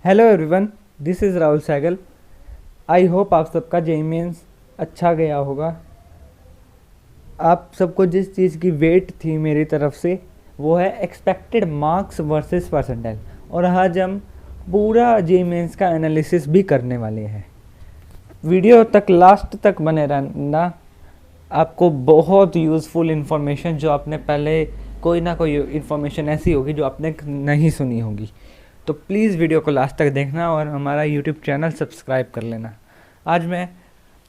Hello everyone, this is Rahul Saigal. I hope आप सबका JEE mains अच्छा गया होगा। आप सबको जिस चीज़ की वेट थी मेरी तरफ से वो है एक्सपेक्टेड मार्क्स वर्सेस परसेंटाइल, और आज हम पूरा जेईई मेंस का एनालिसिस भी करने वाले हैं। वीडियो तक लास्ट तक बने रहना, आपको बहुत यूज़फुल इन्फॉर्मेशन जो आपने पहले कोई ना कोई इन्फॉर्मेशन ऐसी होगी जो आपने नहीं सुनी होगी, तो प्लीज़ वीडियो को लास्ट तक देखना और हमारा यूट्यूब चैनल सब्सक्राइब कर लेना। आज मैं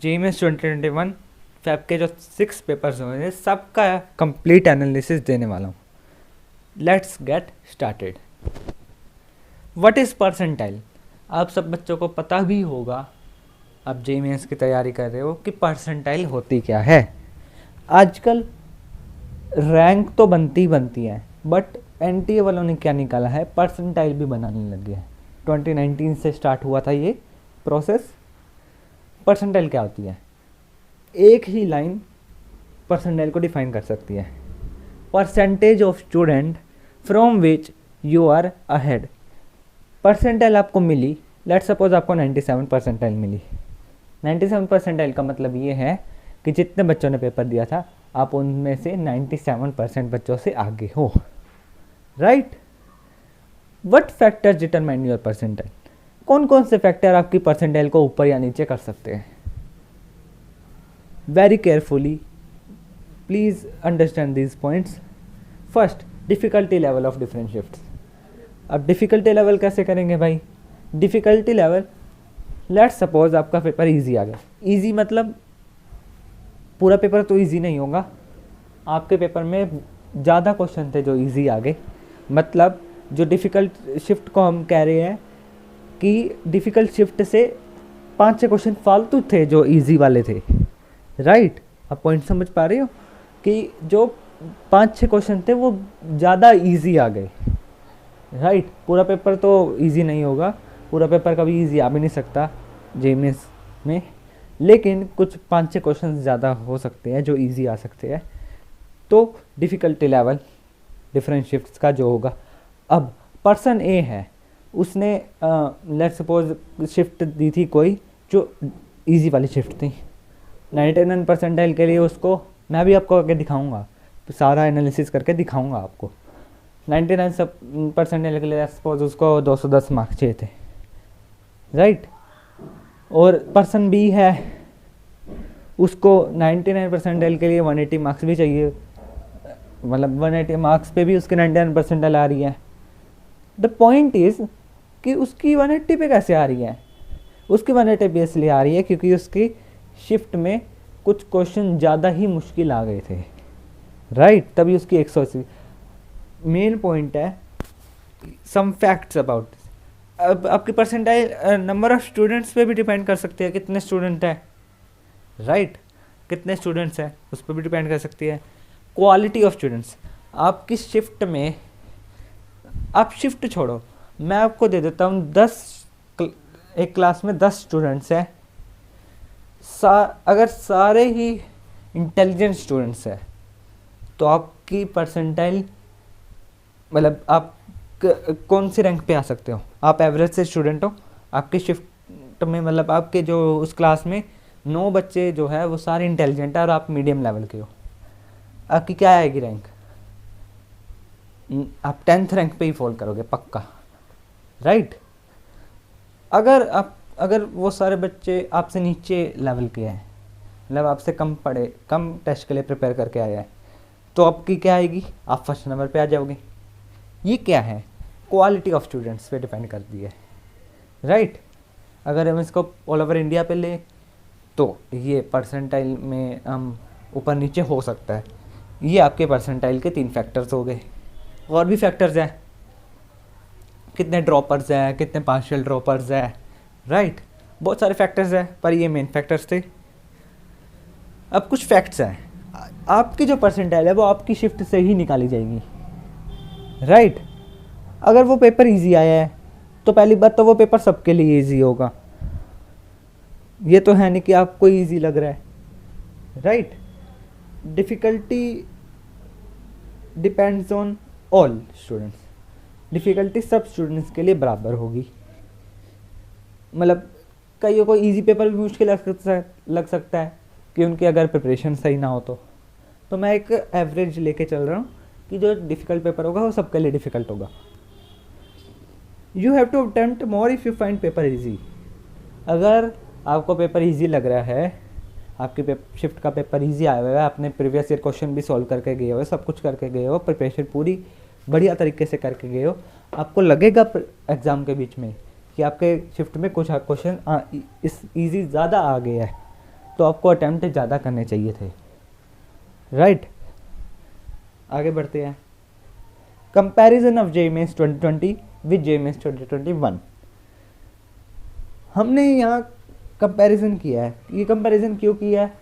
जेईई मेंस 2021 फैब के जो 6 पेपर्स हुए सबका कंप्लीट एनालिसिस देने वाला हूँ। Let's get started. What is percentile? आप सब बच्चों को पता भी होगा, आप जेईई मेंस की तैयारी कर रहे हो, कि परसेंटाइल होती क्या है। आजकल रैंक तो बनती है, बट एनटीए वालों ने क्या निकाला है, परसेंटाइल भी बनाने लग गया है। 2019 से स्टार्ट हुआ था ये प्रोसेस। परसेंटाइल क्या होती है? एक ही लाइन परसेंटाइल को डिफाइन कर सकती है। Percentage of student from which you are ahead. Percentile आपको मिली, लेट्स सपोज आपको 97 परसेंटाइल मिली। 97 परसेंटाइल का मतलब ये है कि जितने बच्चों ने पेपर दिया था आप उनमें से 97% बच्चों से आगे हो, right? What factors determine your percentile? कौन कौन से फैक्टर आपकी परसेंटाइल को ऊपर या नीचे कर सकते हैं? Very carefully please understand these points. First, difficulty level of different shifts. अब डिफिकल्टी लेवल कैसे करेंगे भाई? डिफिकल्टी लेवल, लेट्स सपोज आपका पेपर इजी आ गया। इजी मतलब पूरा पेपर तो इजी नहीं होगा, आपके पेपर में ज़्यादा क्वेश्चन थे जो इजी आ गए। मतलब जो डिफ़िकल्ट शिफ्ट को हम कह रहे हैं कि डिफ़िकल्ट शिफ्ट से 5-6 क्वेश्चन फालतू थे जो इजी वाले थे, राइट? आप पॉइंट समझ पा रहे हो कि जो 5-6 क्वेश्चन थे वो ज़्यादा इजी आ गए, राइट? पूरा पेपर तो इजी नहीं होगा, पूरा पेपर कभी इजी आ भी नहीं सकता जेईई मेंस में, लेकिन कुछ 5-6 क्वेश्चन ज़्यादा हो सकते हैं जो इजी आ सकते हैं। तो डिफ़िकल्टी लेवल डिफरेंट शिफ्ट्स का जो होगा। अब पर्सन ए है, उसने लेट्स सपोज शिफ्ट दी थी कोई जो इजी वाली शिफ्ट थी। 99 परसेंटाइल के लिए उसको मैं भी आपको आगे दिखाऊंगा, सारा एनालिसिस करके दिखाऊंगा आपको। 99 परसेंटाइल के लिए सपोज उसको 210 मार्क्स चाहिए थे, राइट? और पर्सन बी है, उसको 99 परसेंटाइल के लिए 180 मार्क्स भी चाहिए, मतलब 180 मार्क्स पे भी उसके 99 परसेंटाइल आ रही है। द पॉइंट इज़ कि उसकी 180 पे कैसे आ रही है? उसकी 180 पे इसलिए आ रही है क्योंकि उसकी शिफ्ट में कुछ क्वेश्चन ज़्यादा ही मुश्किल आ गए थे, राइट? तभी उसकी 180। मेन पॉइंट है सम फैक्ट्स अबाउट। अब आपकी परसेंटाइल नंबर ऑफ स्टूडेंट्स पे भी डिपेंड कर सकती है, कितने स्टूडेंट हैं, राइट? कितने स्टूडेंट्स हैं उस पर भी डिपेंड कर सकती है। क्वालिटी ऑफ स्टूडेंट्स, आपकी शिफ्ट में, आप शिफ्ट छोड़ो, मैं आपको दे देता हूँ 10, एक क्लास में 10 स्टूडेंट्स हैं, अगर सारे ही इंटेलिजेंट स्टूडेंट्स हैं तो आपकी परसेंटाइल, मतलब आप कौन सी रैंक पे आ सकते हो? आप एवरेज से स्टूडेंट हो, आपकी शिफ्ट में मतलब आपके जो उस क्लास में 9 बच्चे जो है वो सारे इंटेलिजेंट है और आप मीडियम लेवल के हो, आपकी क्या आएगी रैंक? आप 10th रैंक पे ही फॉल करोगे पक्का, राइट? अगर वो सारे बच्चे आपसे नीचे लेवल के हैं, मतलब आपसे कम पढ़े, कम टेस्ट के लिए प्रिपेयर करके आया है, तो आपकी क्या आएगी? आप फर्स्ट नंबर पे आ जाओगे। ये क्या है? क्वालिटी ऑफ स्टूडेंट्स पे डिपेंड करती है, राइट? अगर हम इसको ऑल ओवर इंडिया पे ले तो ये परसेंटाइल में हम ऊपर नीचे हो सकता है। ये आपके परसेंटाइल के 3 फैक्टर्स हो गए। और भी फैक्टर्स हैं, कितने ड्रॉपर्स हैं, कितने पार्शियल ड्रॉपर्स हैं, राइट? बहुत सारे फैक्टर्स हैं, पर ये मेन फैक्टर्स थे। अब कुछ फैक्ट्स हैं, आपकी जो परसेंटाइल है वो आपकी शिफ्ट से ही निकाली जाएगी, राइट? अगर वो पेपर इजी आया है तो पहली बात तो वो पेपर सबके लिए इजी होगा, ये तो है नहीं कि आपको इजी लग रहा है, right? Difficulty depends on all students, difficulty सब स्टूडेंट्स के लिए बराबर होगी, मतलब कईयों को इजी पेपर भी मुश्किल लग सकता है कि उनकी अगर प्रिपरेशन सही ना हो तो मैं एक एवरेज लेके चल रहा हूँ कि जो डिफ़िकल्ट पेपर होगा वो सबके लिए डिफ़िकल्ट होगा। You have to attempt more if you find paper easy. अगर आपको पेपर ईजी लग रहा है, आपके शिफ्ट का पेपर ईजी आया हुआ है, आपने प्रीवियस ईयर क्वेश्चन भी सॉल्व करके गए हो, सब कुछ करके गए हो, प्रिपरेशन पूरी बढ़िया तरीके से करके गए हो, आपको लगेगा एग्ज़ाम के बीच में कि आपके शिफ्ट में कुछ क्वेश्चन इस ईजी ज़्यादा आ गया है, तो आपको अटैम्प्ट ज़्यादा करने चाहिए थे, राइट। आगे बढ़ते हैं। Comparison of JMAS 2020 with JMAS 2021। हमने यहाँ कंपैरिजन किया है। ये कंपैरिजन क्यों किया है?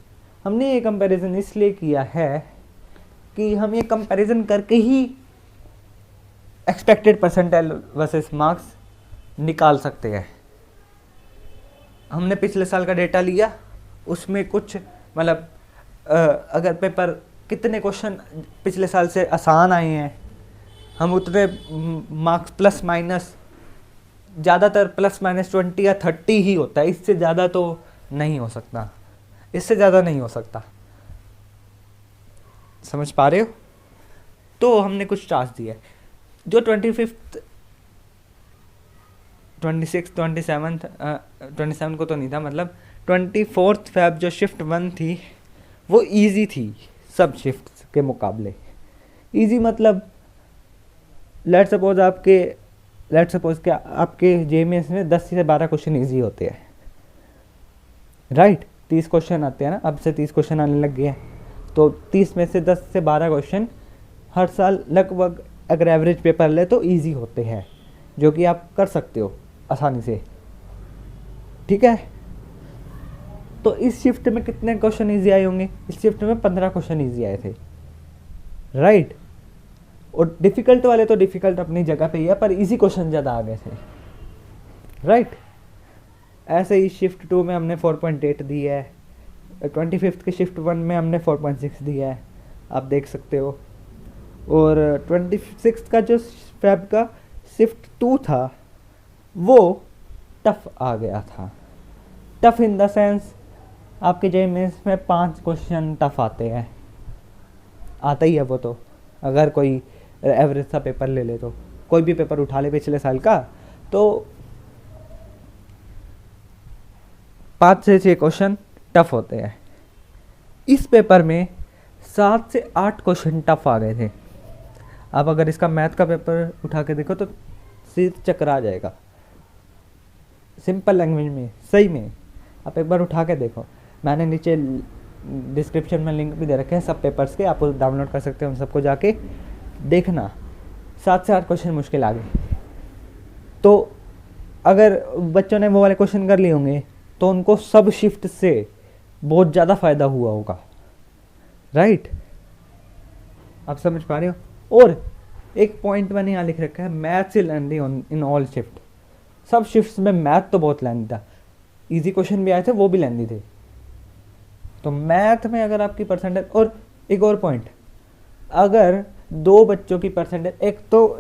हमने ये कंपैरिजन इसलिए किया है कि हम ये कंपैरिजन करके ही एक्सपेक्टेड परसेंटाइल वर्सेस मार्क्स निकाल सकते हैं। हमने पिछले साल का डेटा लिया, उसमें कुछ मतलब अगर पेपर कितने क्वेश्चन पिछले साल से आसान आए हैं, हम उतने मार्क्स प्लस माइनस, ज़्यादातर प्लस माइनस 20 या 30 ही होता है, इससे ज़्यादा तो नहीं हो सकता, इससे ज़्यादा नहीं हो सकता। समझ पा रहे हो? तो हमने कुछ टास्क दिया है जो 25th 26 27 को तो नहीं था, मतलब 24 Feb जो शिफ्ट 1 थी वो इजी थी सब शिफ्ट्स के मुकाबले। इजी मतलब लेट सपोज के आपके JMAS में 10 से 12 क्वेश्चन इजी होते हैं, राइट। 30 क्वेश्चन आते हैं ना, अब से 30 क्वेश्चन आने लग गए हैं, तो 30 में से 10 से 12 क्वेश्चन हर साल लगभग अगर एवरेज पेपर ले तो इजी होते हैं, जो कि आप कर सकते हो आसानी से, ठीक है। तो इस शिफ्ट में कितने क्वेश्चन इजी आए होंगे? इस शिफ्ट में 15 क्वेश्चन इजी आए थे, राइट। और डिफ़िकल्ट वाले तो डिफ़िकल्ट अपनी जगह पे ही है, पर इजी क्वेश्चन ज़्यादा आ गए थे, राइट। ऐसे ही शिफ्ट 2 में हमने 4.8 दी है, 25th के शिफ्ट 1 में हमने 4.6 दिया है, आप देख सकते हो। और 26 का जो फेब का शिफ्ट 2 था वो टफ आ गया था। टफ इन द सेंस आपके JMAS में 5 क्वेश्चन टफ आते हैं, आता ही है वो तो। अगर कोई एवरेज सा पेपर ले ले, तो कोई भी पेपर उठा ले पिछले साल का, तो 5 से 6 क्वेश्चन टफ होते हैं। इस पेपर में 7 से 8 क्वेश्चन टफ आ गए थे। आप अगर इसका मैथ का पेपर उठा के देखो तो सिर चकरा जाएगा, सिंपल लैंग्वेज में, सही में। आप एक बार उठा के देखो, मैंने नीचे डिस्क्रिप्शन में लिंक भी दे रखे हैं सब पेपर्स के, आप डाउनलोड कर सकते हो, उन सबको जाके देखना। 7 से 8 क्वेश्चन मुश्किल आ गए। तो अगर बच्चों ने वो वाले क्वेश्चन कर लिए होंगे तो उनको सब शिफ्ट से बहुत ज़्यादा फ़ायदा हुआ होगा, राइट। आप समझ पा रहे हो? और एक पॉइंट मैंने यहाँ लिख रखा है, मैथ से लेंदी इन ऑल शिफ्ट। सब शिफ्ट्स में मैथ तो बहुत लेंदी था, इजी क्वेश्चन भी आए थे, वो भी लेंदी थे। तो मैथ में अगर आपकी परसेंटेज, और एक और पॉइंट, अगर 2 बच्चों की परसेंटेज, एक तो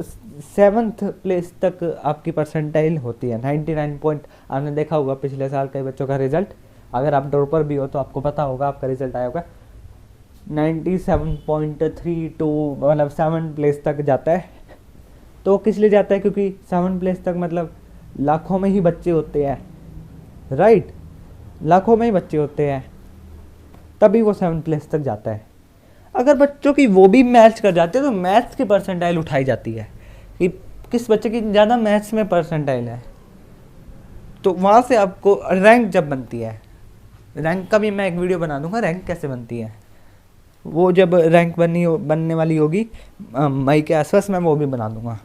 7th प्लेस तक आपकी परसेंटाइल होती है 99 पॉइंट। आपने देखा होगा पिछले साल कई बच्चों का रिजल्ट, अगर आप ड्रॉपर भी हो तो आपको पता होगा, आपका रिजल्ट आया होगा 97.32, मतलब 7 प्लेस तक जाता है। तो किस लिए जाता है? क्योंकि 7 प्लेस तक मतलब लाखों में ही बच्चे होते हैं, राइट। लाखों में ही बच्चे होते हैं, तभी वो 7 प्लेस तक जाता है। अगर बच्चों की वो भी मैच कर जाते हैं तो मैथ्स की परसेंटाइल उठाई जाती है कि किस बच्चे की ज़्यादा मैथ्स में परसेंटाइल है, तो वहाँ से आपको रैंक जब बनती है, रैंक का भी मैं एक वीडियो बना दूंगा, रैंक कैसे बनती है। वो जब रैंक बनने वाली होगी मई के आसपास, मैं वो भी बना दूंगा।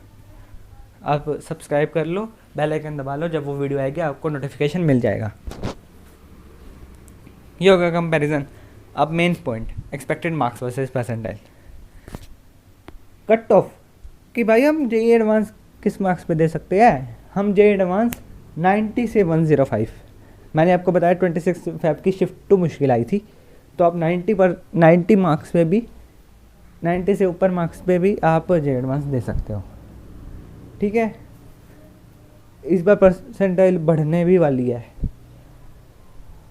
आप सब्सक्राइब कर लो, बेल आइकन दबा लो, जब वो वीडियो आएगी आपको नोटिफिकेशन मिल जाएगा। ये होगा कंपैरिजन। अब main point, expected marks versus percentile. Cut off कि भाई हम JEE एडवांस किस मार्क्स पे दे सकते हैं? हम JEE एडवांस 90 से 105। मैंने आपको बताया 26 Feb की शिफ्ट 2 मुश्किल आई थी, तो आप 90 मार्क्स पे भी, 90 से ऊपर मार्क्स पे भी आप JEE एडवांस दे सकते हो, ठीक है। इस बार परसेंटाइल बढ़ने भी वाली है,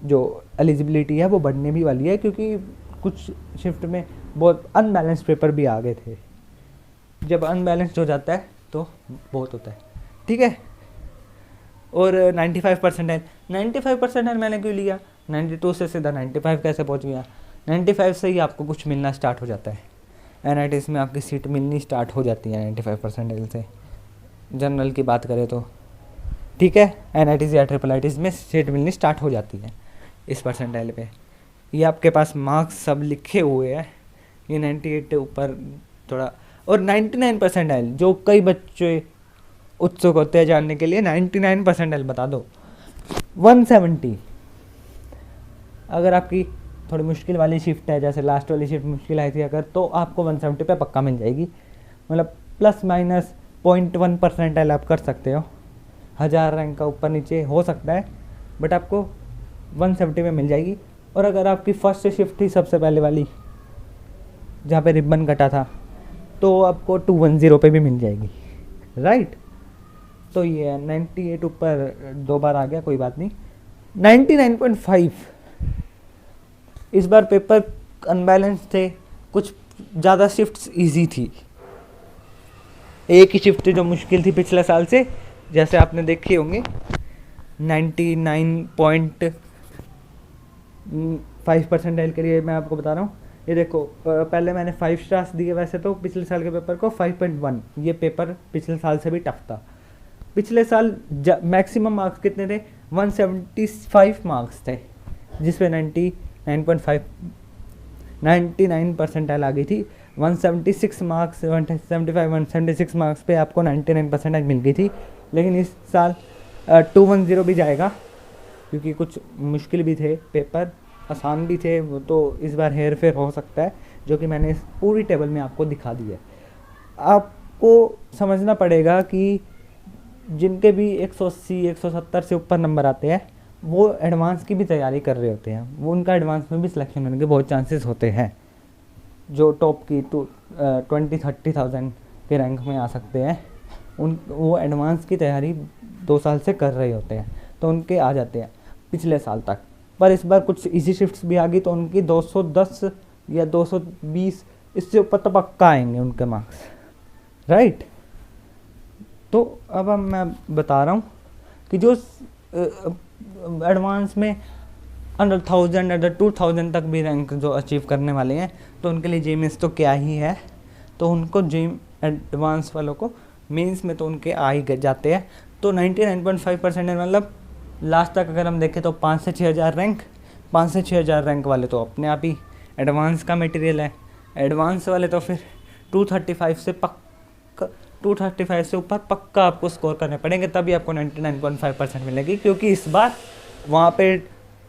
जो एलिजिबिलिटी है वो बढ़ने भी वाली है, क्योंकि कुछ शिफ्ट में बहुत अनबैलेंस पेपर भी आ गए थे। जब अनबैलेंस्ड हो जाता है तो बहुत होता है, ठीक है। और 95 परसेंटाइल, 95 परसेंटाइल मैंने क्यों लिया, 92 से सीधा 95 कैसे पहुंच गया। 95 से ही आपको कुछ मिलना स्टार्ट हो जाता है, एनआईटीज़ में आपकी सीट मिलनी स्टार्ट हो जाती है 95 परसेंटाइल से, जनरल की बात करें तो, ठीक है। एनआईटीज़ या ट्रिपल आईटीज़ में सीट मिलनी स्टार्ट हो जाती है इस परसेंटाइल पे। ये आपके पास मार्क्स सब लिखे हुए हैं, ये 98 ऊपर थोड़ा, और 99 परसेंटाइल जो कई बच्चे उत्सुक होते हैं जानने के लिए, 99 परसेंटाइल बता दो। 170 अगर आपकी थोड़ी मुश्किल वाली शिफ्ट है, जैसे लास्ट वाली शिफ्ट मुश्किल आई थी अगर, तो आपको 170 पे पक्का मिल जाएगी, मतलब प्लस माइनस 0.1 परसेंटाइल आप कर सकते हो। 1000 रैंक का ऊपर नीचे हो सकता है, बट आपको 170 में मिल जाएगी। और अगर आपकी फर्स्ट शिफ्ट थी सबसे पहले वाली जहाँ पे रिबन कटा था, तो आपको 210 पे भी मिल जाएगी, राइट। तो ये 98 ऊपर 2 बार आ गया, कोई बात नहीं। 99.5 इस बार पेपर अनबैलेंस थे, कुछ ज़्यादा शिफ्ट्स इजी थी, एक ही शिफ्ट जो मुश्किल थी पिछले साल से, जैसे आपने देखे होंगे 99.5 परसेंटाइल के लिए मैं आपको बता रहा हूँ। ये देखो पहले मैंने 5 स्टार्स दिए, वैसे तो पिछले साल के पेपर को 5.1, ये पेपर पिछले साल से भी टफ था। पिछले साल मैक्सिमम मार्क्स कितने थे, 175 मार्क्स थे, जिसपे 99 परसेंटाइल आ गई थी। 176 मार्क्स 176 मार्क्स पे आपको 99 परसेंटाइल मिल गई थी। लेकिन इस साल 210 भी जाएगा, क्योंकि कुछ मुश्किल भी थे पेपर, आसान भी थे, वो तो इस बार हेर फेर हो सकता है, जो कि मैंने इस पूरी टेबल में आपको दिखा दी है। आपको समझना पड़ेगा कि जिनके भी 180 170 से ऊपर नंबर आते हैं, वो एडवांस की भी तैयारी कर रहे होते हैं, वो उनका एडवांस में भी सिलेक्शन होने के बहुत चांसेस होते हैं। जो टॉप की 20-30,000 के रैंक में आ सकते हैं, वो एडवांस की तैयारी 2 साल से कर रहे होते हैं, तो उनके आ जाते हैं पिछले साल तक। पर इस बार कुछ इजी शिफ्ट्स भी आ गई, तो उनकी 210 या 220 इससे ऊपर तो पक्का आएंगे उनके मार्क्स, राइट। तो अब मैं बता रहा हूँ कि जो एडवांस में अंडर 1000 अंडर 2000 तक भी रैंक जो अचीव करने वाले हैं, तो उनके लिए जेएमएस तो क्या ही है, तो उनको जेम एडवांस वालों को मेंस में तो उनके आ ही जाते हैं। तो 99.5 परसेंट मतलब लास्ट तक अगर हम देखें तो 5 से 6000 रैंक, 5 से 6000 रैंक वाले तो अपने आप ही एडवांस का मटेरियल है। एडवांस वाले तो फिर 235 से ऊपर पक्का आपको स्कोर करने पड़ेंगे, तभी आपको 99.5% मिलेगी, क्योंकि इस बार वहाँ पे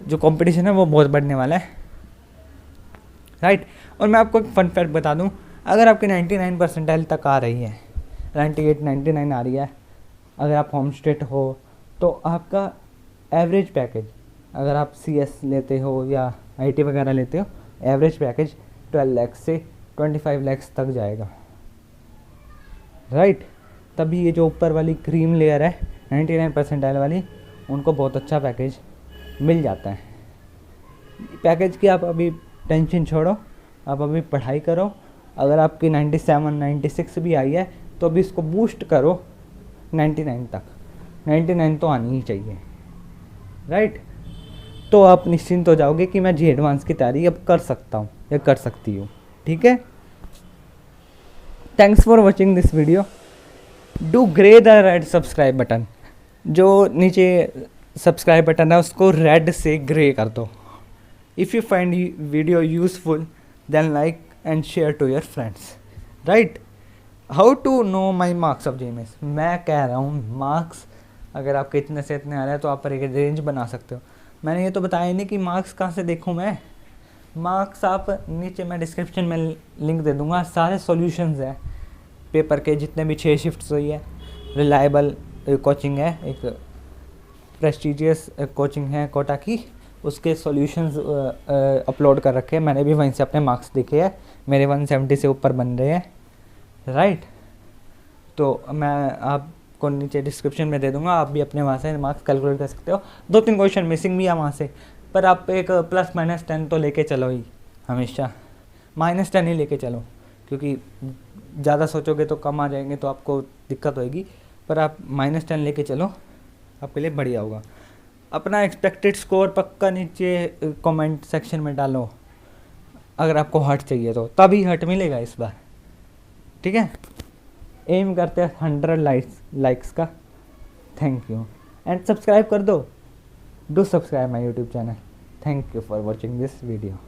जो कंपटीशन है वो बहुत बढ़ने वाला है, राइट। और मैं आपको एक फन फैक्ट बता दूँ, अगर आपकी 99 परसेंटाइल तक आ रही है, 98 99 आ रही है, अगर आप होम स्टेट हो, तो आपका एवरेज पैकेज, अगर आप CS लेते हो या IT वगैरह लेते हो, एवरेज पैकेज 12 लाख से 25 लाख तक जाएगा, राइट। तभी ये जो ऊपर वाली क्रीम लेयर है 99 परसेंटाइल वाली, उनको बहुत अच्छा पैकेज मिल जाता है। पैकेज की आप अभी टेंशन छोड़ो, आप अभी पढ़ाई करो। अगर आपकी 97 96 भी आई है, तो अभी इसको बूस्ट करो 99 तक, 99 तो आनी ही चाहिए, राइट। तो आप निश्चिंत हो जाओगे कि मैं जी एडवांस की तैयारी अब कर सकता हूँ या कर सकती हूँ, ठीक है। Thanks for watching this video. Do grey the red subscribe button, जो नीचे सब्सक्राइब बटन है उसको रेड से ग्रे कर दो। If you find video useful then like and share to your friends, right. How to know my marks of JMS, मैं कह रहा हूँ मार्क्स अगर आपके इतने से इतने आ रहे हैं तो आप पर एक रेंज बना सकते हो। मैंने ये तो बताया नहीं कि मार्क्स कहाँ से देखूँ मैं। मार्क्स आप नीचे मैं डिस्क्रिप्शन में लिंक दे दूँगा, सारे सॉल्यूशंस हैं पेपर के, जितने भी 6 शिफ्ट्स हुई है। रिलायबल कोचिंग है, एक प्रेस्टीजियस कोचिंग है कोटा की, उसके सॉल्यूशंस अपलोड कर रखे हैं, मैंने भी वहीं से अपने मार्क्स देखे हैं, मेरे 170 से ऊपर बन रहे हैं, राइट। तो मैं आप आपको नीचे डिस्क्रिप्शन में दे दूंगा, आप भी अपने वहाँ से मार्क्स कैलकुलेट कर सकते हो। 2-3 क्वेश्चन मिसिंग भी है वहाँ से, पर आप एक +-10 तो लेके चलो ही, हमेशा -10 ही लेके चलो, क्योंकि ज़्यादा सोचोगे तो कम आ जाएंगे तो आपको दिक्कत होएगी, पर आप -10 लेके चलो, आपके लिए बढ़िया होगा। अपना एक्सपेक्टेड स्कोर पक्का नीचे कमेंट सेक्शन में डालो, अगर आपको हट चाहिए तो, तभी हट मिलेगा इस बार, ठीक है। एम करते हैं 100 लाइक्स का। थैंक यू एंड सब्सक्राइब कर दो, do subscribe my YouTube channel. Thank you for watching this video.